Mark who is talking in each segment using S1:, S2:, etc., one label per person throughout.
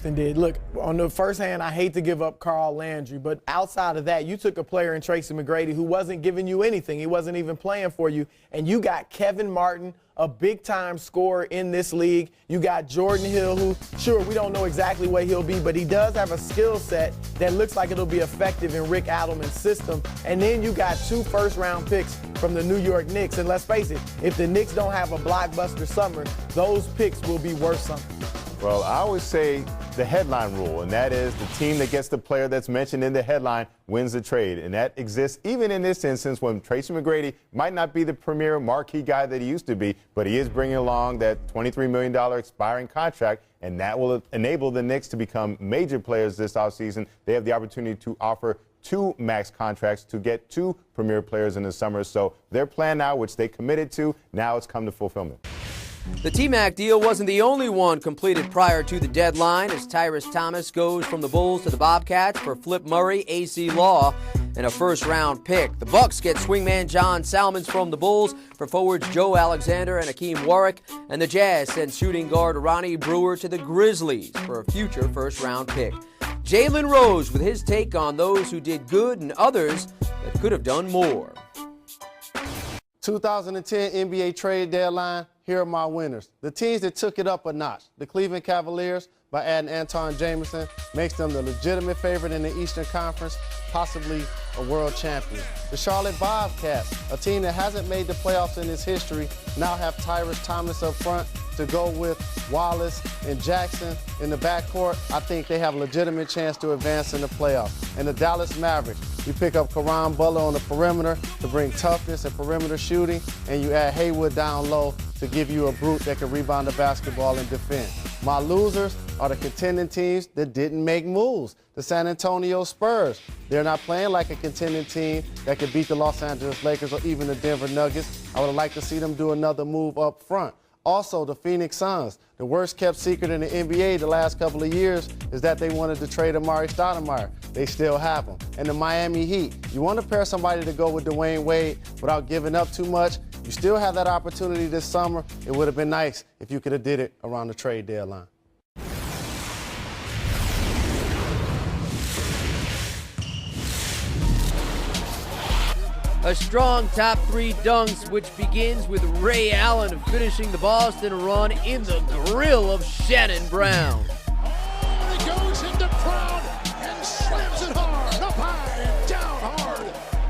S1: Boston did. Look, on the first hand, I hate to give up Carl Landry, but outside of that, you took a player in Tracy McGrady who wasn't giving you anything. He wasn't even playing for you, and you got Kevin Martin, a big-time scorer in this league. You got Jordan Hill, who, sure, we don't know exactly where he'll be, but he does have a skill set that looks like it'll be effective in Rick Adelman's system. And then you got 2 first-round picks from the New York Knicks. And let's face it, if the Knicks don't have a blockbuster summer, those picks will be worth something.
S2: Well, I always say the headline rule, and that is the team that gets the player that's mentioned in the headline wins the trade. And that exists even in this instance when Tracy McGrady might not be the premier marquee guy that he used to be, but he is bringing along that $23 million expiring contract, and that will enable the Knicks to become major players this offseason. They have the opportunity to offer 2 max contracts to get 2 premier players in the summer. So their plan now, which they committed to, now it's come to fulfillment.
S3: The T-Mac deal wasn't the only one completed prior to the deadline, as Tyrus Thomas goes from the Bulls to the Bobcats for Flip Murray, AC Law, and a first-round pick. The Bucks get swingman John Salmons from the Bulls for forwards Joe Alexander and Hakeem Warwick, and the Jazz send shooting guard Ronnie Brewer to the Grizzlies for a future first-round pick. Jalen Rose with his take on those who did good and others that could have done more.
S4: 2010 NBA trade deadline, here are my winners. The teams that took it up a notch. The Cleveland Cavaliers, by adding Anton Jameson, makes them the legitimate favorite in the Eastern Conference, possibly a world champion. The Charlotte Bobcats, a team that hasn't made the playoffs in its history, now have Tyrus Thomas up front to go with Wallace and Jackson in the backcourt. I think they have a legitimate chance to advance in the playoffs. And the Dallas Mavericks, you pick up Caron Butler on the perimeter to bring toughness and perimeter shooting, and you add Haywood down low to give you a brute that can rebound the basketball and defend. My losers are the contending teams that didn't make moves. The San Antonio Spurs. They're not playing like a contending team that could beat the Los Angeles Lakers or even the Denver Nuggets. I would like to see them do another move up front. Also, the Phoenix Suns. The worst kept secret in the NBA the last couple of years is that they wanted to trade Amari Stoudemire. They still have him. And the Miami Heat. You want to pair somebody to go with Dwayne Wade without giving up too much. You still have that opportunity this summer. It would have been nice if you could have did it around the trade deadline.
S3: A strong top 3 dunks, which begins with Ray Allen finishing the Boston run in the grill of Shannon Brown.
S5: It goes into Brown and slams it hard, up high and down hard.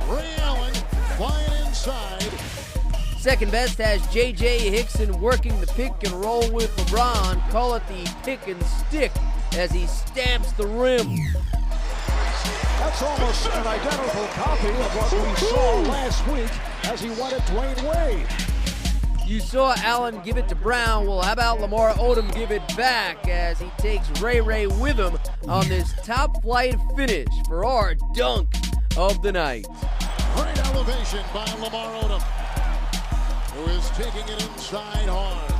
S5: Ray Allen flying inside.
S3: Second best has J.J. Hickson working the pick and roll with LeBron. Call it the pick and stick as he stamps the rim.
S5: That's almost an identical copy of what we saw last week as he won it Dwayne Wade.
S3: You saw Allen give it to Brown. Well, how about Lamar Odom give it back as he takes Ray with him on this top flight finish for our dunk of the night.
S5: Great elevation by Lamar Odom, who is taking it inside hard.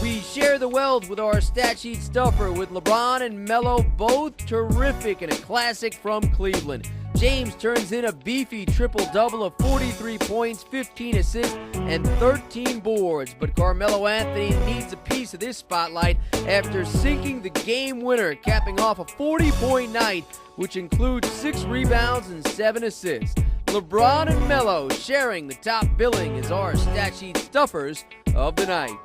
S3: We share the wealth with our stat sheet stuffer with LeBron and Melo both terrific in a classic from Cleveland. James turns in a beefy triple-double of 43 points, 15 assists, and 13 boards. But Carmelo Anthony needs a piece of this spotlight after sinking the game winner, capping off a 40-point night, which includes 6 rebounds and 7 assists. LeBron and Melo sharing the top billing as our stat sheet stuffers of the night.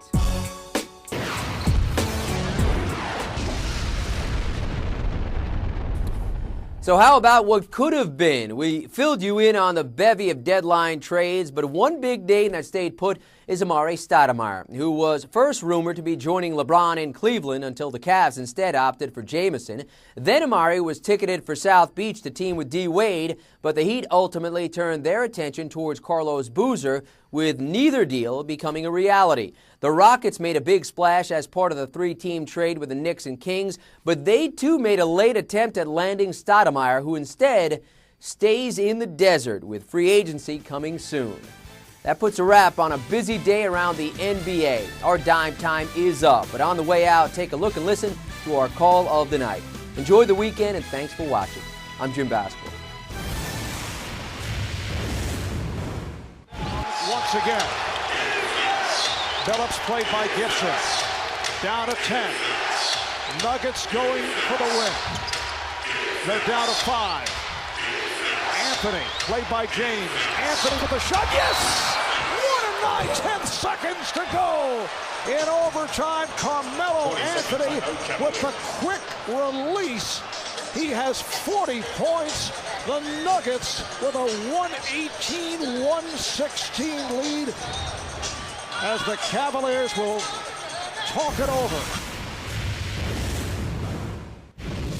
S3: So how about what could have been? We filled you in on the bevy of deadline trades, but one big name that stayed put is Amari Stoudemire, who was first rumored to be joining LeBron in Cleveland until the Cavs instead opted for Jameson. Then Amari was ticketed for South Beach to team with D. Wade, but the Heat ultimately turned their attention towards Carlos Boozer, with neither deal becoming a reality. The Rockets made a big splash as part of the 3-team trade with the Knicks and Kings, but they too made a late attempt at landing Stoudemire, who instead stays in the desert with free agency coming soon. That puts a wrap on a busy day around the NBA. Our dime time is up, but on the way out, take a look and listen to our call of the night. Enjoy the weekend, and thanks for watching. I'm Jim Baskel.
S5: once again. Phillips played by Gibson. Down to 10. Nuggets going for the win. They're down to 5. Anthony, played by James. Anthony with the shot. Yes! 1 and 9, 10 seconds to go. In overtime, Carmelo Anthony with the quick release. He has 40 points. The Nuggets with a 118-116 lead as the Cavaliers will talk it over.